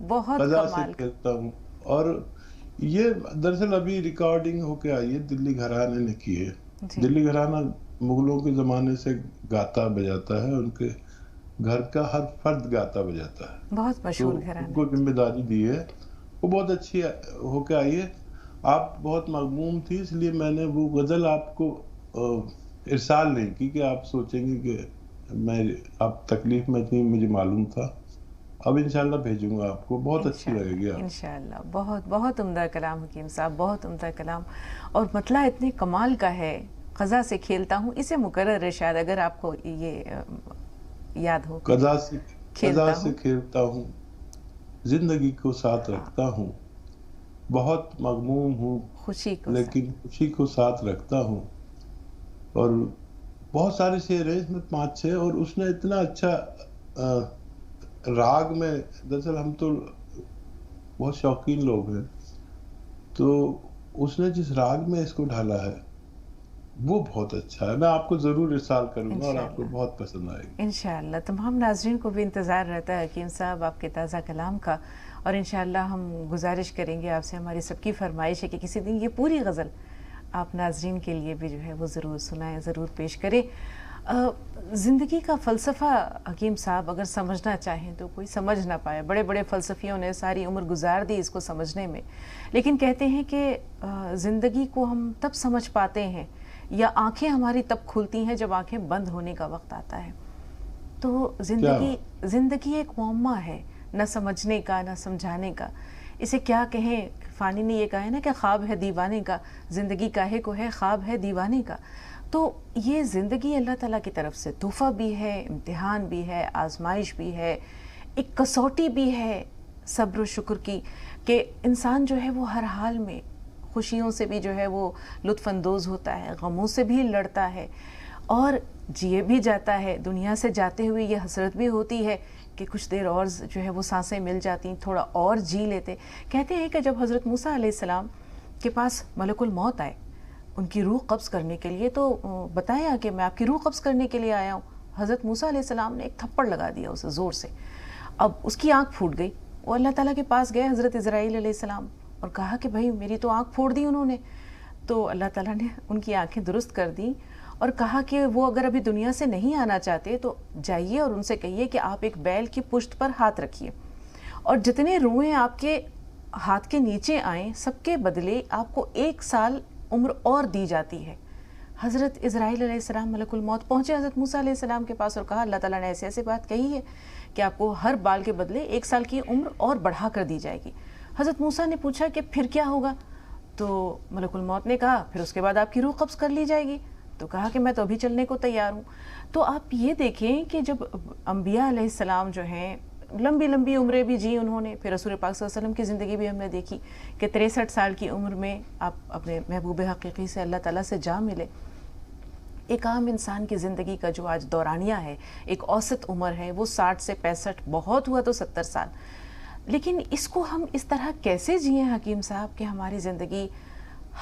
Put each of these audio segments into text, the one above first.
بہت قضا سے کمال کا. کھیلتا ہوں. اور یہ دراصل ابھی ریکارڈنگ ہو کے آئی ہے، دلی گھرانے نے کی ہے. جی دلی گھرانہ مغلوں کے زمانے سے گاتا بجاتا ہے، ان کے گھر کا ہر فرد گاتا بجاتا ہے. بہت تو مشہور ان گھرانہ کو ہے. ذمہ داری دی ہے، وہ بہت اچھی ہو کے آئی ہے. آپ بہت مغموم تھی، اس لیے میں نے وہ غزل آپ کو ارسال نہیں کی کہ آپ سوچیں گے کہ میں آپ تکلیف میں تھی، مجھے معلوم تھا. اب انشاءاللہ بھیجوں گا آپ کو، بہت اچھی لگے انشاءاللہ گی آپ. انشاءاللہ. بہت بہت عمدہ کلام حکیم صاحب، بہت عمدہ کلام. اور مطلع اتنے کمال کا ہے، قضا سے کھیلتا ہوں، اسے مقرر ہے شاید، اگر آپ کو یہ یاد ہو. قضا کھیلتا سے ہوں. کھیلتا ہوں، زندگی کو ساتھ ہاں، رکھتا ہوں. بہت مغموم ہوں خوشی کو لیکن ساتھ. خوشی کو ساتھ رکھتا ہوں. اور بہت سارے شعر ہیں اس میں 5-6، اور اس نے اتنا اچھا راگ میں، دراصل ہم تو بہت شوقین لوگ ہیں، تو اس نے جس راگ میں اس کو ڈھالا ہے وہ بہت اچھا ہے. میں آپ کو ضرور ارسال کروں گا اور آپ کو انشاءاللہ بہت پسند آئے گی. انشاءاللہ. تمام ناظرین کو بھی انتظار رہتا ہے حکیم صاحب آپ کے تازہ کلام کا، اور انشاءاللہ ہم گزارش کریں گے آپ سے، ہماری سب کی فرمائش ہے کہ کسی دن یہ پوری غزل آپ ناظرین کے لیے بھی جو ہے وہ ضرور سنائیں، ضرور پیش کریں. زندگی کا فلسفہ حکیم صاحب اگر سمجھنا چاہیں تو کوئی سمجھ نہ پائے. بڑے بڑے فلسفیوں نے ساری عمر گزار دی اس کو سمجھنے میں، لیکن کہتے ہیں کہ زندگی کو ہم تب سمجھ پاتے ہیں، یا آنکھیں ہماری تب کھلتی ہیں جب آنکھیں بند ہونے کا وقت آتا ہے. تو کیا زندگی ایک معمہ ہے، نہ سمجھنے کا نہ سمجھانے کا. اسے کیا کہیں، فانی نے یہ کہا ہے نا کہ خواب ہے دیوانے کا، زندگی کاہے کو ہے خواب ہے دیوانے کا. تو یہ زندگی اللہ تعالیٰ کی طرف سے تحفہ بھی ہے، امتحان بھی ہے، آزمائش بھی ہے، ایک کسوٹی بھی ہے صبر و شکر کی، کہ انسان جو ہے وہ ہر حال میں خوشیوں سے بھی جو ہے وہ لطف اندوز ہوتا ہے، غموں سے بھی لڑتا ہے، اور جیے بھی جاتا ہے. دنیا سے جاتے ہوئے یہ حسرت بھی ہوتی ہے کہ کچھ دیر اور جو ہے وہ سانسیں مل جاتی، تھوڑا اور جی لیتے. کہتے ہیں کہ جب حضرت موسیٰ علیہ السلام کے پاس ملک الموت آئے ان کی روح قبض کرنے کے لیے، تو بتایا کہ میں آپ کی روح قبض کرنے کے لیے آیا ہوں. حضرت موسیٰ علیہ السلام نے ایک تھپڑ لگا دیا اسے زور سے. اب اس کی آنکھ پھوٹ گئی. وہ اللہ تعالیٰ کے پاس گئے حضرت اسرائیل علیہ السلام اور کہا کہ بھائی میری تو آنکھ پھوڑ دی انہوں نے. تو اللہ تعالیٰ نے ان کی آنکھیں درست کر دیں اور کہا کہ وہ اگر ابھی دنیا سے نہیں آنا چاہتے تو جائیے اور ان سے کہیے کہ آپ ایک بیل کی پشت پر ہاتھ رکھیے، اور جتنے روئیں آپ کے ہاتھ کے نیچے آئیں سب کے بدلے آپ کو 1 سال عمر اور دی جاتی ہے. حضرت اسرائیل علیہ السلام ملک الموت پہنچے حضرت موسیٰ علیہ السلام کے پاس اور کہا اللہ تعالیٰ نے ایسے ایسے بات کہی ہے کہ آپ کو ہر بال کے بدلے 1 سال کی عمر اور بڑھا کر دی جائے گی. حضرت موسیٰ نے پوچھا کہ پھر کیا ہوگا؟ تو ملک الموت نے کہا پھر اس کے بعد آپ کی روح قبض کر لی جائے گی. تو کہا کہ میں تو ابھی چلنے کو تیار ہوں. تو آپ یہ دیکھیں کہ جب انبیاء علیہ السلام جو ہیں لمبی لمبی عمریں بھی جی انہوں نے، پھر رسول پاک صلی اللہ علیہ وسلم کی زندگی بھی ہم نے دیکھی کہ 63 سال کی عمر میں آپ اپنے محبوب حقیقی سے اللہ تعالیٰ سے جا ملے. ایک عام انسان کی زندگی کا جو آج دورانیہ ہے، ایک اوسط عمر ہے وہ 60 سے 65، بہت ہوا تو 70 سال. لیکن اس کو ہم اس طرح کیسے جئیں حکیم صاحب کہ ہماری زندگی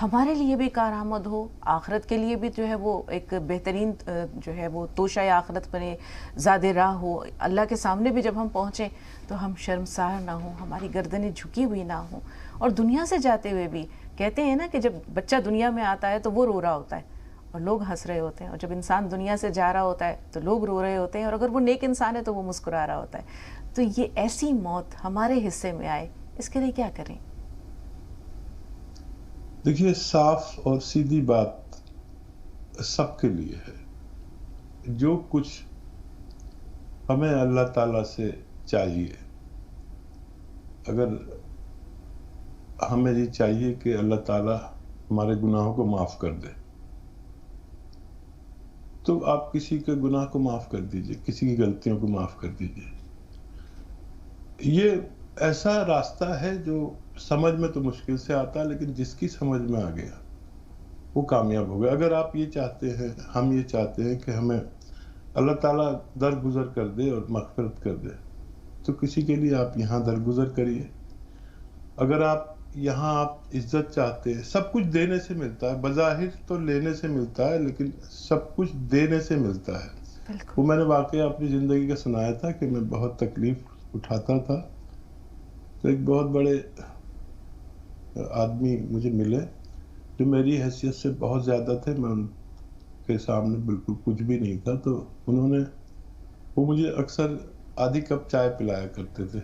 ہمارے لیے بھی کارآمد ہو، آخرت کے لیے بھی جو ہے وہ ایک بہترین جو ہے وہ توشہ آخرت بنے، زاد راہ ہو، اللہ کے سامنے بھی جب ہم پہنچیں تو ہم شرمسار نہ ہوں، ہماری گردنیں جھکی ہوئی نہ ہوں. اور دنیا سے جاتے ہوئے بھی کہتے ہیں نا کہ جب بچہ دنیا میں آتا ہے تو وہ رو رہا ہوتا ہے اور لوگ ہنس رہے ہوتے ہیں، اور جب انسان دنیا سے جا رہا ہوتا ہے تو لوگ رو رہے ہوتے ہیں، اور اگر وہ نیک انسان ہے تو وہ مسکرا رہا ہوتا ہے. تو یہ ایسی موت ہمارے حصے میں آئے، اس کے لیے کیا کریں؟ دیکھیے، صاف اور سیدھی بات سب کے لیے ہے. جو کچھ ہمیں اللہ تعالیٰ سے چاہیے، اگر ہمیں یہ چاہیے کہ اللہ تعالیٰ ہمارے گناہوں کو معاف کر دے، تو آپ کسی کے گناہ کو معاف کر دیجئے، کسی کی غلطیوں کو معاف کر دیجئے. یہ ایسا راستہ ہے جو سمجھ میں تو مشکل سے آتا ہے، لیکن جس کی سمجھ میں آ گیا وہ کامیاب ہو گیا. اگر آپ یہ چاہتے ہیں، ہم یہ چاہتے ہیں کہ ہمیں اللہ تعالیٰ درگزر کر دے اور مغفرت کر دے، تو کسی کے لیے آپ یہاں درگزر کریے. اگر آپ یہاں عزت چاہتے ہیں، سب کچھ دینے سے ملتا ہے، بظاہر تو لینے سے ملتا ہے لیکن سب کچھ دینے سے ملتا ہے. وہ میں نے واقعہ اپنی زندگی کا سنایا تھا کہ میں بہت تکلیف اٹھاتا تھا تو ایک بہت بڑے آدمی مجھے ملے جو میری حیثیت سے بہت زیادہ تھے، میں ان کے سامنے بالکل کچھ بھی نہیں تھا. تو وہ مجھے اکثر آدھی کپ چائے پلایا کرتے تھے.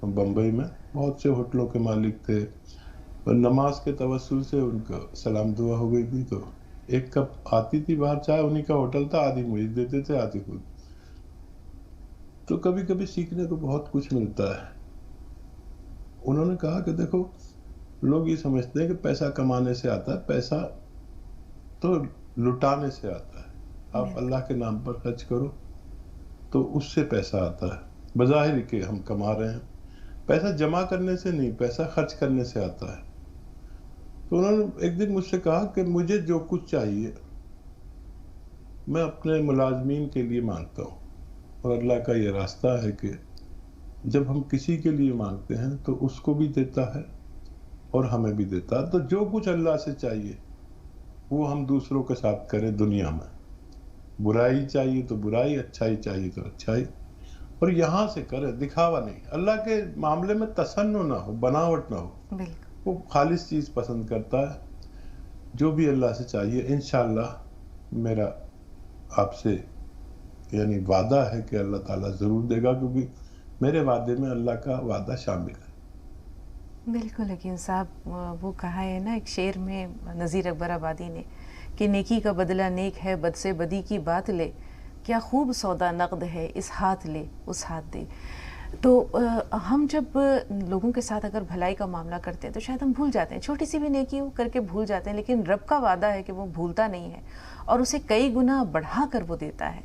بمبئی میں بہت سے ہوٹلوں کے مالک تھے، اور نماز کے توسل سے ان کا سلام دعا ہو گئی تھی، تو ایک کپ آتی تھی باہر چائے، انہیں کا ہوٹل تھا، آدھی مجھے دیتے تھے، آدھی خود. تو کبھی کبھی سیکھنے کو بہت کچھ ملتا ہے. انہوں نے کہا کہ دیکھو، لوگ یہ سمجھتے ہیں کہ پیسہ کمانے سے آتا ہے، پیسہ تو لٹانے سے آتا ہے. آپ اللہ کے نام پر خرچ کرو تو اس سے پیسہ آتا ہے. بظاہر کہ ہم کما رہے ہیں، پیسہ جمع کرنے سے نہیں، پیسہ خرچ کرنے سے آتا ہے. تو انہوں نے ایک دن مجھ سے کہا کہ مجھے جو کچھ چاہیے میں اپنے ملازمین کے لیے مانگتا ہوں، اور اللہ کا یہ راستہ ہے کہ جب ہم کسی کے لیے مانگتے ہیں تو اس کو بھی دیتا ہے اور ہمیں بھی دیتا ہے. تو جو کچھ اللہ سے چاہیے وہ ہم دوسروں کے ساتھ کریں. دنیا میں برائی چاہیے تو برائی، اچھائی چاہیے تو اچھائی، اور یہاں سے کرے، دکھاوا نہیں. اللہ کے معاملے میں تصنع نہ ہو، بناوٹ نہ ہو. بالکل. وہ خالص چیز پسند کرتا ہے. جو بھی اللہ سے چاہیے انشاءاللہ میرا آپ سے یعنی وعدہ ہے کہ اللہ تعالیٰ ضرور دے گا، کیونکہ میرے وعدے میں اللہ کا وعدہ شامل ہے. بالکل حکیم صاحب، وہ کہا ہے نا ایک شعر میں نذیر اکبر آبادی نے کہ نیکی کا بدلہ نیک ہے، بد سے بدی کی بات لے، کیا خوب سودا نقد ہے، اس ہاتھ لے اس ہاتھ دے. تو ہم جب لوگوں کے ساتھ اگر بھلائی کا معاملہ کرتے ہیں تو شاید ہم بھول جاتے ہیں، چھوٹی سی بھی نیکی ہو کر کے بھول جاتے ہیں، لیکن رب کا وعدہ ہے کہ وہ بھولتا نہیں ہے اور اسے کئی گنا بڑھا کر وہ دیتا ہے.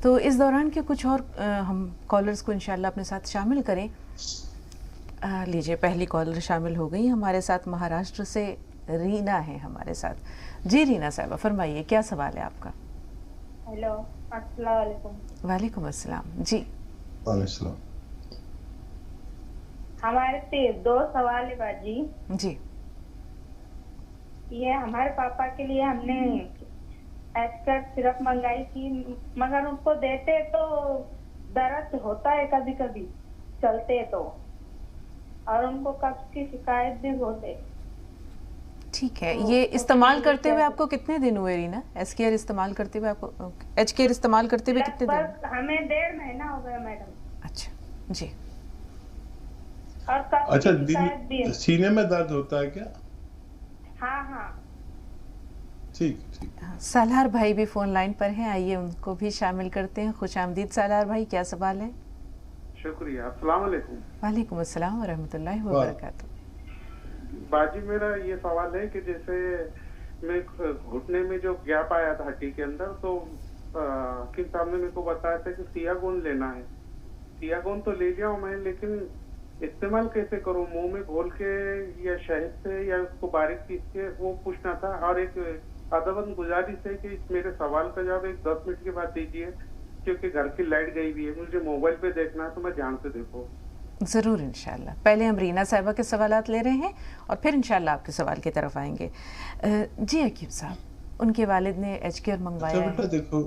تو اس دوران کے کچھ اور ہم کالرز کو انشاءاللہ اپنے ساتھ شامل کریں. لیجئے، پہلی کالر شامل ہو گئی ہمارے ساتھ، مہاراشٹر سے رینا ہے ہمارے ساتھ. جی رینا صاحبہ فرمائیے، کیا سوال ہے آپ کا؟ ہیلو، السلام علیکم. وعلیکم السلام. جی علیہ السلام. ہمارے 2 سوال ہے باجی. جی. یہ ہمارے پاپا کے لیے ہم نے ایکسکرٹ سرپ منگائی تھی، مگر ان کو دیتے تو درد ہوتا ہے کبھی کبھی چلتے تو، اور ان کو قبض کی شکایت بھی ہوتے. ٹھیک ہے، یہ استعمال کرتے ہوئے آپ کو کتنے دن ہوئے رینا؟ ایس کیئر استعمال کرتے ہوئے آپ کو، ایچ کیئر استعمال کرتے ہوئے کتنے دن؟ بس ہمیں 1.5 مہینہ ہو گیا میڈم. اچھا جی. اور قبض اچھا، کی شکایت بھی ہے. سینے میں درد ہوتا ہے کیا؟ ہاں ہاں. ٹھیک ٹھیک. سالار بھائی بھی فون لائن پر ہیں، آئیے ان کو بھی شامل کرتے ہیں. خوش آمدید سالار بھائی، کیا سوال ہے؟ شکریہ. السلام علیکم. وعلیکم السلام ورحمۃ اللہ وبرکاتہ. باجی میرا یہ سوال ہے کہ جیسے میں گھٹنے میں جو گیپ آیا تھا ہڈی کے اندر، تو حکیم صاحب نے میرے کو بتایا تھا کہ سیاگون لینا ہے. سیاگون تو لے لیا ہوں میں، لیکن استعمال کیسے کروں؟ منہ میں گھول کے یا شہد سے یا اس کو باریک پیس کے؟ وہ پوچھنا تھا. اور ایک ادباً گزارش ہے کہ میرے سوال کا جواب ایک 10 منٹ کے بعد دیجیے، کیونکہ گھر کی لائٹ گئی ہوئی ہے، مجھے موبائل پہ دیکھنا ہے، تو میں دھیان سے دیکھو. ضرور انشاءاللہ. پہلے ہم رینا صاحبہ کے سوالات لے رہے ہیں اور پھر انشاءاللہ آپ کے سوال کی طرف آئیں گے. جی حکیم صاحب، ان کے والد نے ایچ کیئر منگوایا ہے. بیٹا دیکھو،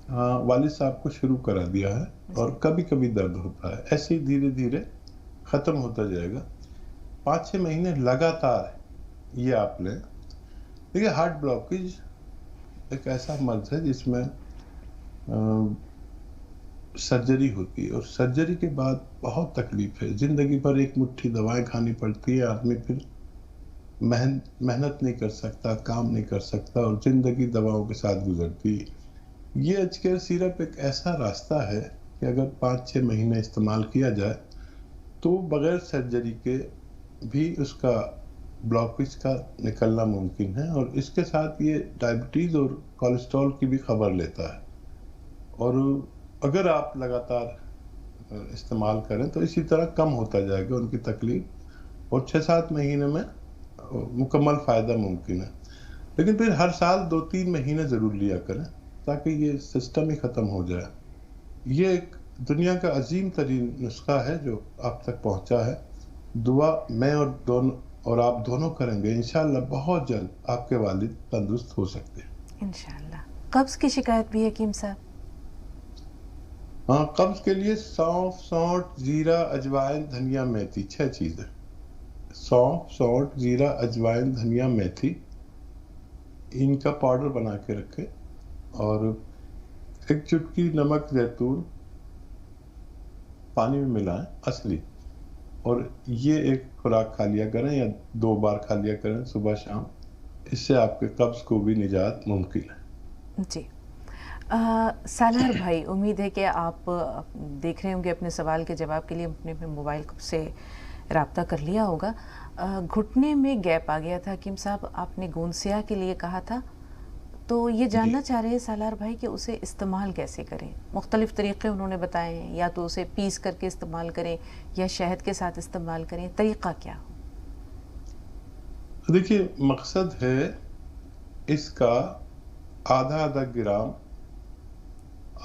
ہاں والد صاحب کو شروع کرا دیا ہے، اور کبھی کبھی درد ہوتا ہے، ایسے ہی دھیرے دھیرے ختم ہوتا جائے گا. 5-6 مہینے لگاتار یہ آپ لیں. دیکھیے، ہارٹ بلاکیج ایک ایسا مرض ہے جس میں سرجری ہوتی ہے، اور سرجری کے بعد بہت تکلیف ہے. زندگی بھر ایک مٹھی دوائیں کھانی پڑتی ہے، آدمی پھر محنت نہیں کر سکتا، کام نہیں کر سکتا، اور زندگی دواؤں کے ساتھ گزرتی ہے. یہ ایچ کیئر سیرپ ایک ایسا راستہ ہے کہ اگر 5-6 مہینے استعمال کیا جائے تو بغیر سرجری کے بھی اس کا بلاکیج کا نکلنا ممکن ہے. اور اس کے ساتھ یہ ڈائبٹیز اور کولیسٹرول کی بھی خبر لیتا ہے. اور اگر آپ لگاتار استعمال کریں تو اسی طرح کم ہوتا جائے گا ان کی تکلیف، اور 6-7 مہینے میں مکمل فائدہ ممکن ہے. لیکن پھر ہر سال 2-3 مہینے ضرور لیا کریں تاکہ یہ سسٹم ہی ختم ہو جائے. یہ ایک دنیا کا عظیم ترین نسخہ ہے جو آپ تک پہنچا ہے. دعا میں اور آپ دونوں کریں گے، انشاءاللہ بہت جلد آپ کے والد تندرست ہو سکتے ہیں. انشاءاللہ. قبض کی شکایت بھی ہے حکیم صاحب؟ ہاں، قبض کے لیے سونف، سونٹ، زیرہ، اجوائن، دھنیا، میتھی، 6 چیزیں. سونف، سونٹ، زیرہ، اجوائن، دھنیا، میتھی، ان کا پاؤڈر بنا کے رکھیں، اور ایک چٹکی نمک زیتون پانی میں ملائیں اصلی، اور یہ ایک خوراک کھا لیا کریں یا 2 بار کھا لیا کریں صبح شام. اس سے آپ کے قبض کو بھی نجات ممکن ہے. جی سالار بھائی، امید ہے کہ آپ دیکھ رہے ہوں گے اپنے سوال کے جواب کے لیے اپنے موبائل سے رابطہ کر لیا ہوگا. گھٹنے میں گیپ آ گیا تھا حکیم صاحب، آپ نے گوند سیاہ کے لیے کہا تھا، تو یہ جاننا چاہ رہے ہیں سالار بھائی کہ اسے استعمال کیسے کریں. مختلف طریقے انہوں نے بتائے ہیں، یا تو اسے پیس کر کے استعمال کریں یا شہد کے ساتھ استعمال کریں، طریقہ کیا ہو؟ دیکھیے، مقصد ہے اس کا آدھا گرام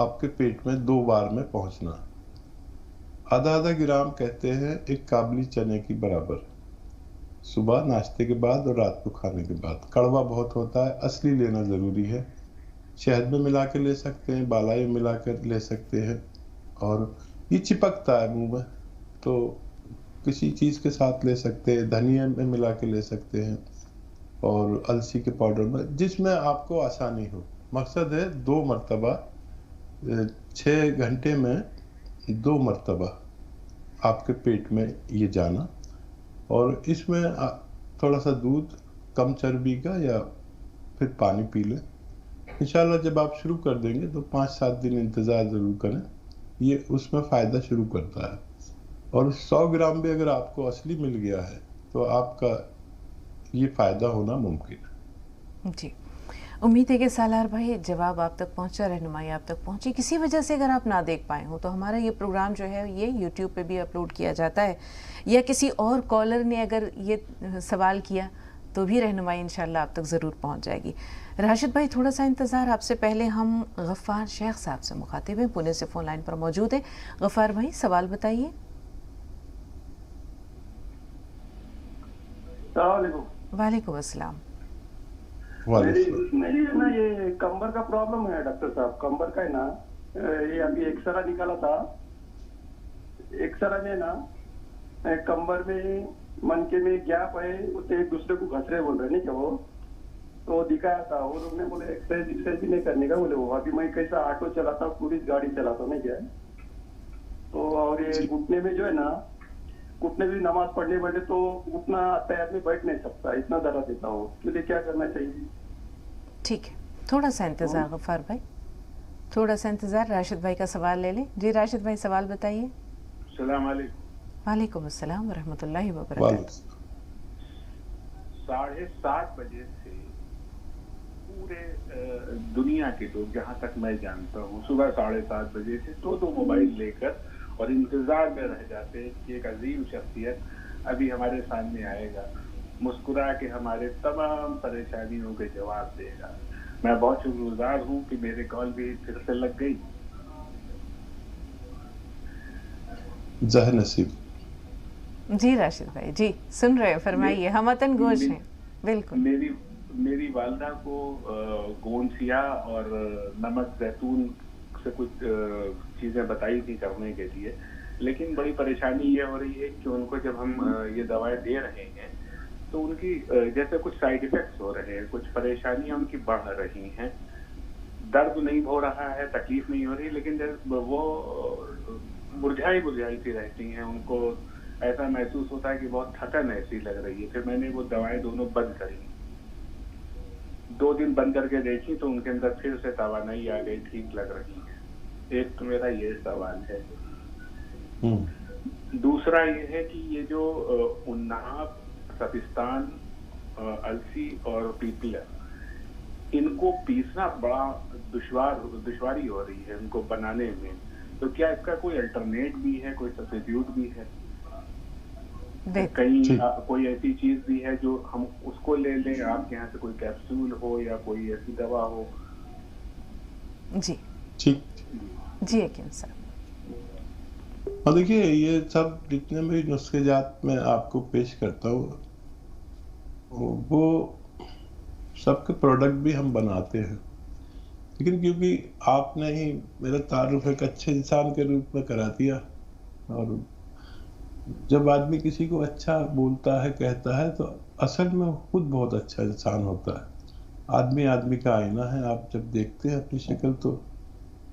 آپ کے پیٹ میں 2 بار میں پہنچنا. آدھا گرام کہتے ہیں ایک کابلی چنے کی برابر، صبح ناشتے کے بعد اور رات کو کھانے کے بعد. کڑوا بہت ہوتا ہے، اصلی لینا ضروری ہے. شہد میں ملا کے لے سکتے ہیں، بالائی میں ملا کر لے سکتے ہیں، اور یہ چپکتا ہے منہ میں تو کسی چیز کے ساتھ لے سکتے ہیں. دھنیا میں ملا کے لے سکتے ہیں، اور السی کے پاؤڈر میں، جس میں آپ کو آسانی ہو. مقصد ہے 2 مرتبہ 6 گھنٹے میں 2 مرتبہ آپ کے پیٹ میں یہ جانا، اور اس میں تھوڑا سا دودھ کم چربی کا یا پھر پانی پی لیں. انشاءاللہ جب آپ شروع کر دیں گے تو 5-7 دن انتظار ضرور کریں، یہ اس میں فائدہ شروع کرتا ہے. اور 100 گرام بھی اگر آپ کو اصلی مل گیا ہے تو آپ کا یہ فائدہ ہونا ممکن ہے. جی امید ہے کہ سالار بھائی جواب آپ تک پہنچا، رہنمائی آپ تک پہنچی. کسی وجہ سے اگر آپ نہ دیکھ پائے ہوں تو ہمارا یہ پروگرام جو ہے یہ یوٹیوب پہ بھی اپلوڈ کیا جاتا ہے، یا کسی اور کالر نے اگر یہ سوال کیا تو بھی رہنمائی انشاءاللہ آپ تک ضرور پہنچ جائے گی. راشد بھائی تھوڑا سا انتظار، آپ سے پہلے ہم غفار شیخ صاحب سے مخاطب ہیں، پونے سے فون لائن پر موجود ہیں. غفار بھائی سوال بتائیے. السلام علیکم. وعلیکم السلام. میری نا یہ کمبر کا پرابلم ہے ڈاکٹر صاحب. کمبر کا ہے نا، یہ ابھی ایکسرا نکالا تھا. ایکسرا میں نا کمبر میں منکے میں گیپ ہے، اسے ایک دوسرے کو گھس رہے بول رہے نہیں کیا وہ، تو دکھایا تھا. وہ لوگ نے بولے ایکسرسائز بھی نہیں کرنے کا بولے. وہ ابھی میں کیسا آٹو چلاتا، پولیس گاڑی چلاتا نہیں کیا. تو اور یہ گھٹنے میں جو ہے نا، گھٹنے بھی نماز پڑھنے بیٹھے تو اتنا تیار میں بیٹھ نہیں سکتا، اتنا درد دیتا ہو. اس لیے کیا کرنا چاہیے؟ ٹھیک ہے، تھوڑا سا انتظار غفار بھائی، تھوڑا سا انتظار. راشد بھائی کا سوال لے لیں. جی راشد بھائی سوال بتائیے. السلام علیکم. وعلیکم السلام ورحمۃ اللہ وبرکاتہ. 7:30 بجے سے پورے دنیا کے لوگ جہاں تک میں جانتا ہوں صبح 7:30 بجے سے 2 موبائل لے کر اور انتظار میں رہ جاتے کہ ایک عظیم شخصیت ابھی ہمارے سامنے آئے گا، مسکرا کے ہمارے تمام پریشانیوں کے جواب دے گا. میں بہت شکر گزار ہوں کہ میرے کال بھی پھر سے لگ گئی. ظاہر نصیب. جی راشد بھائی جی سن رہے ہیں، فرمائیے. ہم وطن گوش ہیں. بالکل. میری والدہ کو گوند سیاہ اور نمک زیتون سے کچھ چیزیں بتائی تھی کرنے کے لیے، لیکن بڑی پریشانی یہ ہو رہی ہے کہ ان کو جب ہم یہ دوائیں دے رہے ہیں تو ان کی جیسے کچھ سائیڈ ایفیکٹس ہو رہے ہیں، کچھ پریشانیاں ان کی بڑھ رہی ہیں. درد نہیں ہو رہا ہے، تکلیف نہیں ہو رہی، لیکن وہ مرجھائی سی رہتی ہیں. ان کو ایسا محسوس ہوتا ہے کہ بہت تھکن ایسی لگ رہی ہے. پھر میں نے وہ دوائیں دونوں بند کری، 2 دن بند کر کے دیکھی تو ان کے اندر پھر سے توانائی آ گئی، ٹھیک لگ رہی ہے. ایک تو میرا یہ سوال ہے. دوسرا یہ ہے کہ یہ جو اناب، سبستان، السی اور پیپلا، ان کو پیسنا بڑا دشواری ہو رہی ہے ان کو بنانے میں، تو کیا اس کا کوئی الٹرنیٹ بھی ہے، کوئی سبسٹیٹیوٹ بھی ہے؟ کہیں کوئی ایسی چیز بھی ہے جو ہم اس کو لے لیں؟ آپ کے یہاں سے کوئی کیپسول ہو یا کوئی ایسی دوا ہو؟ جی جی حکیم صاحب. اور دیکھیے یہ سب جتنے بھی نسخے جات میں آپ کو پیش کرتا ہوں وہ سب کے پروڈکٹ بھی ہم بناتے ہیں. لیکن کیونکہ آپ نے ہی میرا تعارف ایک اچھے انسان کے روپ میں کرا دیا، اور جب آدمی کسی کو اچھا بولتا ہے کہتا ہے تو اصل میں خود بہت اچھا انسان ہوتا ہے۔ آدمی آدمی کا آئینہ ہے، آپ جب دیکھتے ہیں اپنی شکل تو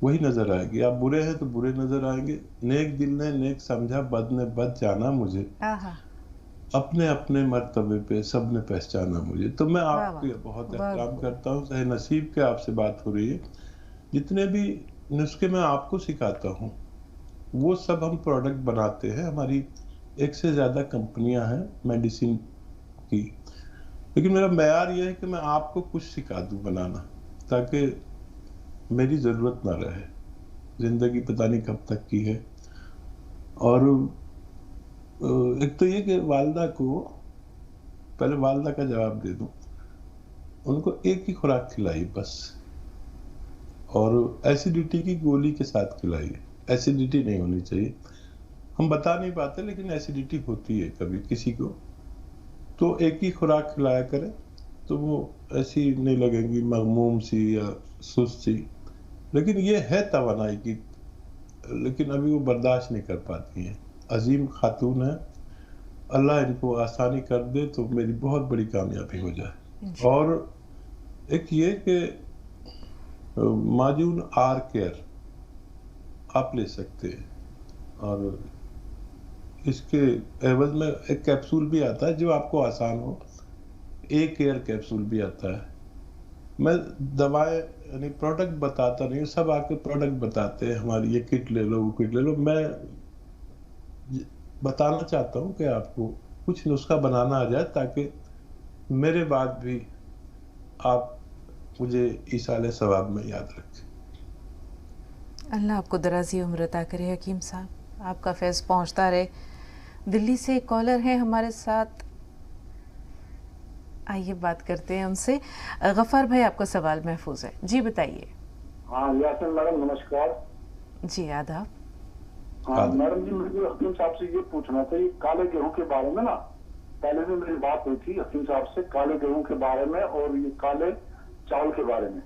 وہی نظر آئے گی۔ آپ برے ہیں تو برے نظر آئیں گے، نیک دل نے نیک سمجھا، بد نے بد جانا مجھے، آہا، اپنے اپنے مرتبے پہ سب نے پہچانا مجھے۔ تو میں واہ آپ واہ، کے بہت بہت احترام خوب، کرتا ہوں، صحیح نصیب کے آپ سے بات ہو رہی ہے۔ جتنے بھی نسخے میں آپ کو سکھاتا ہوں وہ سب ہم پروڈکٹ بناتے ہیں، ہماری ایک سے زیادہ کمپنیاں ہیں میڈیسن کی، لیکن میرا معیار یہ ہے کہ میں آپ کو کچھ سکھا دوں بنانا، تاکہ میری ضرورت نہ رہے، زندگی پتہ نہیں کب تک کی ہے۔ اور ایک تو یہ کہ والدہ کو، پہلے والدہ کا جواب دے دوں، ان کو ایک ہی خوراک کھلائی بس، اور ایسیڈیٹی کی گولی کے ساتھ کھلائی۔ ایسیڈیٹی نہیں ہونی چاہیے، ہم بتا نہیں پاتے لیکن ایسیڈیٹی ہوتی ہے کبھی کسی کو، تو ایک ہی خوراک کھلایا کرے تو وہ ایسی نہیں لگے گی مغموم سی یا سست سی، لیکن یہ ہے توانائی کی، لیکن ابھی وہ برداشت نہیں کر پاتی ہیں۔ عظیم خاتون ہے، اللہ ان کو آسانی کر دے تو میری بہت بڑی کامیابی ہو جائے۔ اور ایک یہ کہ معجون آر کیئر آپ لے سکتے ہیں، اور اس کے عوض میں ایک کیپسول بھی آتا ہے جو آپ کو آسان ہو، اے کیئر کیپسول بھی آتا ہے۔ میں دوائیں یعنی پروڈکٹ بتاتا نہیں ہوں، سب آ کے پروڈکٹ بتاتے ہیں ہماری یہ کٹ لے لو وہ کٹ لے لو۔ میں بتانا چاہتا ہوں کہ آپ کو کچھ نسخہ بنانا آ جائے تاکہ میرے بعد بھی آپ مجھے ایصال ثواب میں یاد رکھیں۔ اللہ آپ کو درازی عمر عطا کرے حکیم صاحب، آپ کا فیض پہنچتا رہے۔ دلی سے ایک کالر ہے ہمارے ساتھ، آئیے بات کرتے ہیں ان سے۔ غفار بھائی آپ کا سوال محفوظ ہے، جی بتائیے۔ ہاں یاسین میڈم نمسکار۔ جی آداب۔ ہاں میڈم جی، مجھے حکیم صاحب سے یہ پوچھنا تھا، یہ کالے گیہوں کے بارے میں نا پہلے بھی میری بات ہوئی تھی حکیم صاحب سے، کالے گیہوں کے بارے میں اور یہ کالے چاول کے بارے میں،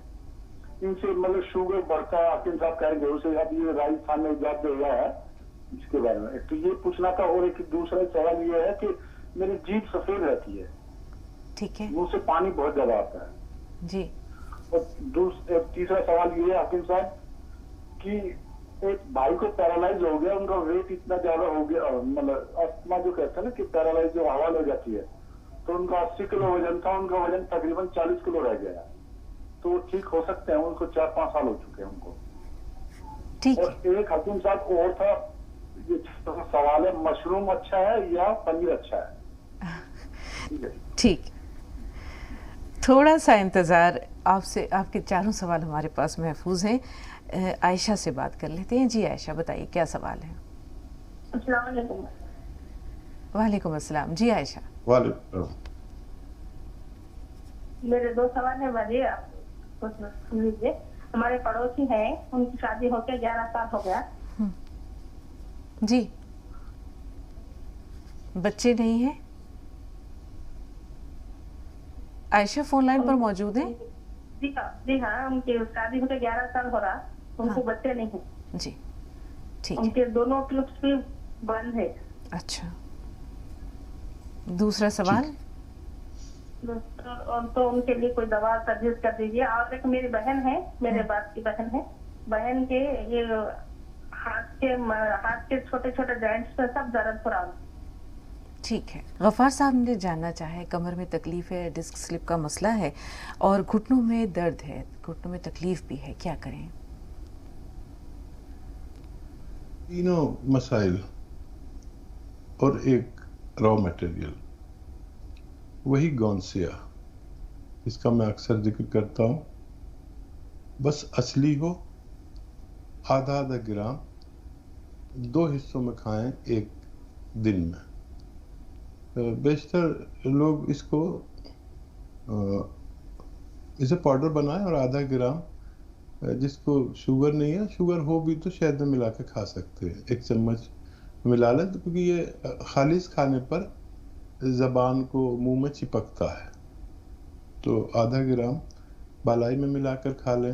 ان سے مطلب شوگر بڑھتا ہے، حکیم صاحب کہیں گیہوں سے، اب یہ راجستھان میں ایجاد ہوا ہے، اس کے بارے میں ایک تو یہ پوچھنا تھا، اور ایک دوسرا سوال یہ ہے کہ میری جیب سفید رہتی ہے، ٹھیک ہے منہ سے پانی بہت زیادہ آتا ہے۔ جی، اور تیسرا سوال یہ ہے حکیم صاحب کہ ایک بھائی کو پیرالائز ہو گیا، ان کا ویٹ اتنا زیادہ ہو گیا، مطلب استما جو کہتے ہیں نا کہ پیرالائز جو حوال ہو جاتی ہے، تو ان کا 80 کلو وزن تھا، ان کا وزن تقریباً 40 کلو رہ گیا ہے، تو وہ ٹھیک ہو سکتے ہیں؟ ان کو 4-5 سال ہو چکے ہیں ان کو۔ ٹھیک اور ہے، ایک حکیم صاحب کو اور تھا، یہ سوال ہے، مشروم اچھا ہے یا پنیر اچھا ہے؟ ٹھیک، تھوڑا سا انتظار، آپ سے آپ کے چاروں سوال ہمارے پاس محفوظ ہیں۔ عائشہ سے بات کر لیتے ہیں۔ جی عائشہ بتائیے کیا سوال ہے؟ السلام علیکم۔ وعلیکم السلام، جی عائشہ۔ وعلیکم۔ میرے 2 سوال ہیں، بھائی آپ سن لیجیے۔ ہمارے پڑوسی ہیں، ان کی شادی ہو کے 11 سال ہو گیا۔ جی، بچے نہیں ہیں؟ عائشہ فون لائن پر موجود ہیں؟ جی ہاں، ان کی شادی ہو کے 11 سال ہو رہا، ان کو بچے نہیں ہیں۔ جی ٹھیک ان ہے، کے دونوں کلپس بھی بند ہے۔ اچھا، دوسرا سوال؟ تو ان کے لیے کوئی دوا سجیسٹ کر دیجیے۔ اور ایک میری بہن ہے، میرے باپ کی بہن ہے، بہن کے یہ ہاتھ کے چھوٹے چھوٹے جوائنٹس پہ سب درد ہو رہا۔ ٹھیک ہے، غفار صاحب نے جاننا چاہے کمر میں تکلیف ہے، ڈسک سلپ کا مسئلہ ہے اور گھٹنوں میں درد ہے، گھٹنوں میں تکلیف بھی ہے، کیا کریں؟ تینوں مسائل اور ایک را میٹیریل، وہی گونسیا، اس کا میں اکثر ذکر کرتا ہوں، بس اصلی ہو، آدھا گرام 2 حصوں میں کھائیں ایک دن میں۔ بیشتر لوگ اس کو اسے پاؤڈر بنائیں اور آدھا گرام، جس کو شوگر نہیں ہے، شوگر ہو بھی تو شہد میں ملا کے کھا سکتے ہیں، 1 چمچ ملا لیں، کیونکہ یہ خالص کھانے پر زبان کو منہ میں چپکتا ہے، تو آدھا گرام بالائی میں ملا کر کھا لیں،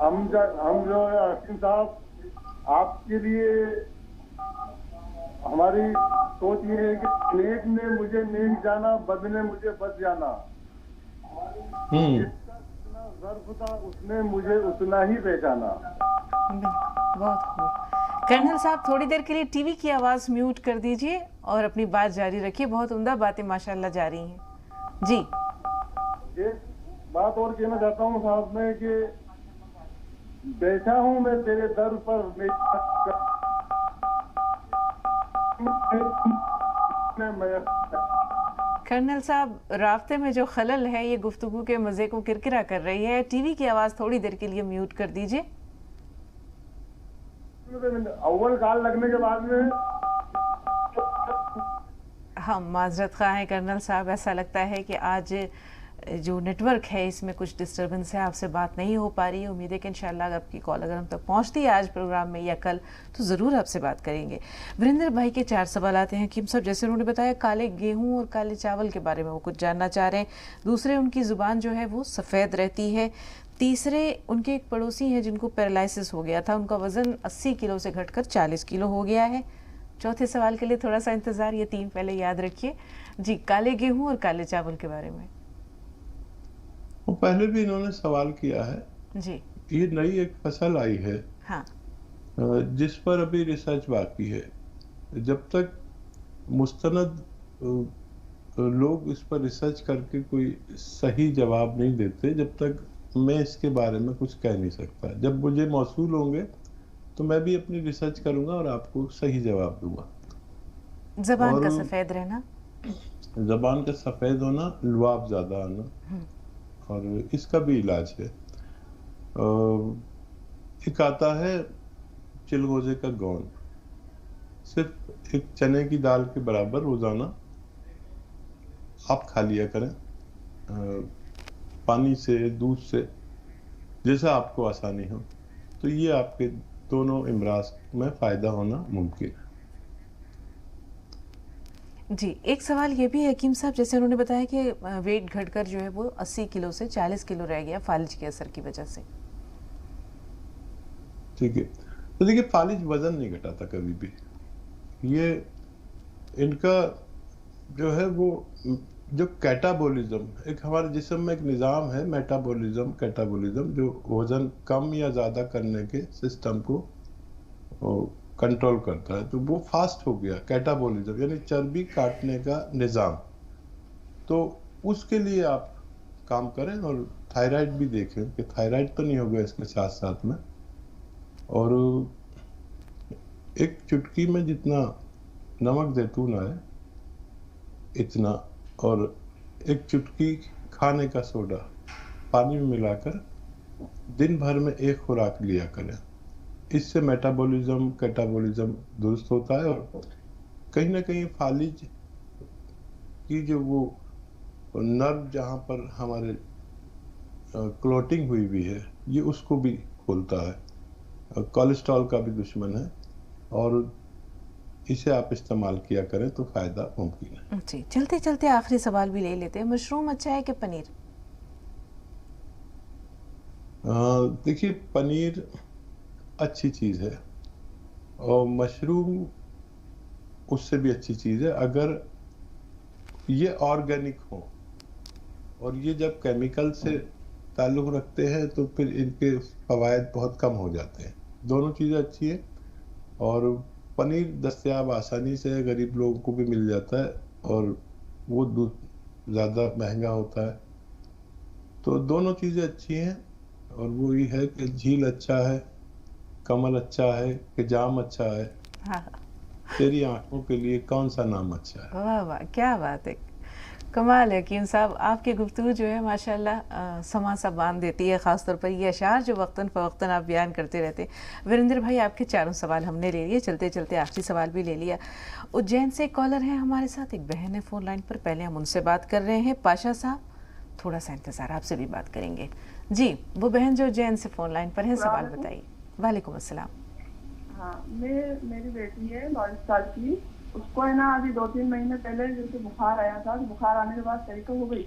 ہم جو ہے حکیم صاحب آپ کے لیے ہماری سوچ یہ ہے کہ نیک نے مجھے نیک جانا، بد نے مجھے بد جانا، جس کا جتنا ظرف تھا اس نے مجھے اتنا ہی پہچانا. بہت خوب. کرنل صاحب تھوڑی دیر کے لیے ٹی وی کی آواز میوٹ کر دیجئے اور اپنی بات جاری رکھیے. بہت عمدہ باتیں ماشاءاللہ جاری ہیں. جی ایک بات اور کہنا چاہتا ہوں صاحب میں کہ بیٹھا ہوں میں تیرے در پر کرنل صاحب رابطے میں جو خلل ہے یہ گفتگو کے مزے کو کرکرا کر رہی ہے. ٹی وی کی آواز تھوڑی دیر کے لیے میوٹ کر دیجئے. اول کال لگنے کے بعد میں ہم معذرت خواہ ہیں کرنل صاحب. ایسا لگتا ہے کہ آج جو نیٹ ورک ہے اس میں کچھ ڈسٹربنس ہے, آپ سے بات نہیں ہو پا رہی ہے. امید ہے کہ انشاءاللہ آپ کی کال اگر ہم تک پہنچتی ہے آج پروگرام میں یا کل تو ضرور آپ سے بات کریں گے. وریندر بھائی کے 4 سوالات ہیں حکیم صاحب. جیسے انہوں نے بتایا کالے گیہوں اور کالے چاول کے بارے میں وہ کچھ جاننا چاہ رہے ہیں. دوسرے ان کی زبان جو ہے وہ سفید رہتی ہے. تیسرے ان کے ایک پڑوسی ہیں جن کو پیرالائسس ہو گیا تھا, ان کا وزن 80 کلو سے گھٹ کر 40 کلو ہو گیا ہے. چوتھے سوال کے لیے تھوڑا سا انتظار, یہ 3 پہلے یاد رکھیے. جی کالے گیہوں اور کالے چاول کے بارے میں. وہ پہلے بھی انہوں نے سوال کیا ہے. جی یہ نئی ایک فصل آئی ہے ہاں جس پر ابھی ریسرچ باقی ہے. جب تک مستند لوگ اس پر ریسرچ کر کے کوئی صحیح جواب نہیں دیتے, جب تک میں اس کے بارے میں کچھ کہہ نہیں سکتا. جب مجھے موصول ہوں گے تو میں بھی اپنی ریسرچ کروں گا اور آپ کو صحیح جواب دوں گا. زبان کا سفید رہنا, زبان کا سفید ہونا, لعاب زیادہ آنا, اور اس کا بھی علاج ہے. ایک آتا ہے چلغوزے کا گون, صرف ایک چنے کی دال کے برابر روزانہ آپ کھا لیا کریں, پانی سے, دودھ سے, جیسا آپ کو آسانی ہو. تو یہ آپ کے دونوں امراض میں فائدہ ہونا ممکن ہے. جی ایک سوال یہ بھی ہے حکیم صاحب, جیسے انہوں نے بتایا کہ ویٹ گھٹ کر جو ہے وہ 80 کلو سے 40 کلو رہ گیا فالج کے اثر کی وجہ سے. ٹھیک ہے, تو دیکھیے فالج وزن نہیں گھٹاتا کبھی بھی. یہ ان کا جو ہے وہ جو کیٹابولزم, ایک ہمارے جسم میں ایک نظام ہے میٹابولزم کیٹابولزم, جو وزن کم یا زیادہ کرنے کے سسٹم کو کنٹرول کرتا ہے. تو وہ فاسٹ ہو گیا کیٹابولزم, یعنی چربی کاٹنے کا نظام. تو اس کے لیے آپ کام کریں اور تھائرائیڈ بھی دیکھیں کہ تھائرائیڈ تو نہیں ہوگا اس کے ساتھ ساتھ میں. اور ایک چٹکی میں جتنا نمک زیتون آئے اتنا, اور ایک چٹکی کھانے کا سوڈا پانی میں ملا کر دن بھر میں ایک خوراک لیا کریں. اس سے میٹابولزم کیٹابولزم درست ہوتا ہے, اور کہیں نہ کہیں فالج کی جو وہ نرو جہاں پر ہمارے کلوٹنگ ہوئی ہے یہ اس کو بھی کھولتا ہے. کولیسٹرول کا بھی دشمن ہے, اور اسے آپ استعمال کیا کریں تو فائدہ ممکن ہے. جی چلتے چلتے آخری سوال بھی لے لیتے ہیں. مشروم اچھا ہے کہ پنیر؟ دیکھیے پنیر اچھی چیز ہے اور مشروم اس سے بھی اچھی چیز ہے اگر یہ آرگینک ہو, اور یہ جب کیمیکل سے تعلق رکھتے ہیں تو پھر ان کے فوائد بہت کم ہو جاتے ہیں. دونوں چیزیں اچھی ہیں, اور پنیر دستیاب آسانی سے غریب لوگوں کو بھی مل جاتا ہے, اور وہ زیادہ مہنگا ہوتا ہے. تو دونوں چیزیں اچھی ہیں, اور وہ یہ ہے کہ جھیل اچھا ہے, کمل اچھا ہے کہ جام اچھا ہے, تیری آنکھوں کے لیے کون سا نام اچھا ہے. واہ واہ کیا بات ہے, کمال ہے حکیم صاحب. آپ کی گفتگو جو ہے ماشاءاللہ سما سا باندھ دیتی ہے, خاص طور پر یہ اشعار جو وقتاً فوقتاً آپ بیان کرتے رہتے. وریندر بھائی آپ کے 4 سوال ہم نے لے لیے, چلتے چلتے آخری سوال بھی لے لیا. اجین سے ایک کالر ہیں ہمارے ساتھ, ایک بہن ہے فون لائن پر, پہلے ہم ان سے بات کر رہے ہیں. پاشا صاحب تھوڑا سا انتظار, آپ سے بھی بات کریں گے. جی وہ بہن جو اجین سے فون لائن پر ہے, سوال بتائیے. وعلیکم السلام. ہاں میری بیٹی ہے 22 سال کی, اس کو ہے نا ابھی 2-3 مہینے پہلے جیسے بخار آیا تھا, بخار آنے کے بعد صحیح تو ہو گئی,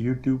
YouTube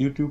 YouTube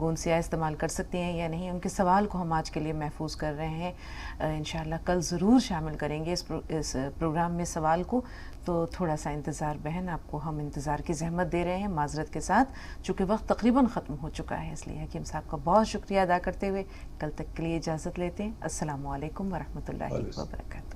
گوند سیاہ استعمال کر سکتی ہیں یا نہیں، ان کے سوال کو ہم آج کے لیے محفوظ کر رہے ہیں. انشاءاللہ کل ضرور شامل کریں گے اس پروگرام میں سوال کو. تو تھوڑا سا انتظار بہن، آپ کو ہم انتظار کی زحمت دے رہے ہیں معذرت کے ساتھ، چونکہ وقت تقریباً ختم ہو چکا ہے. اس لیے حکیم صاحب کا بہت شکریہ ادا کرتے ہوئے کل تک کے لیے اجازت لیتے ہیں. السلام علیکم ورحمۃ اللہ وبرکاتہ.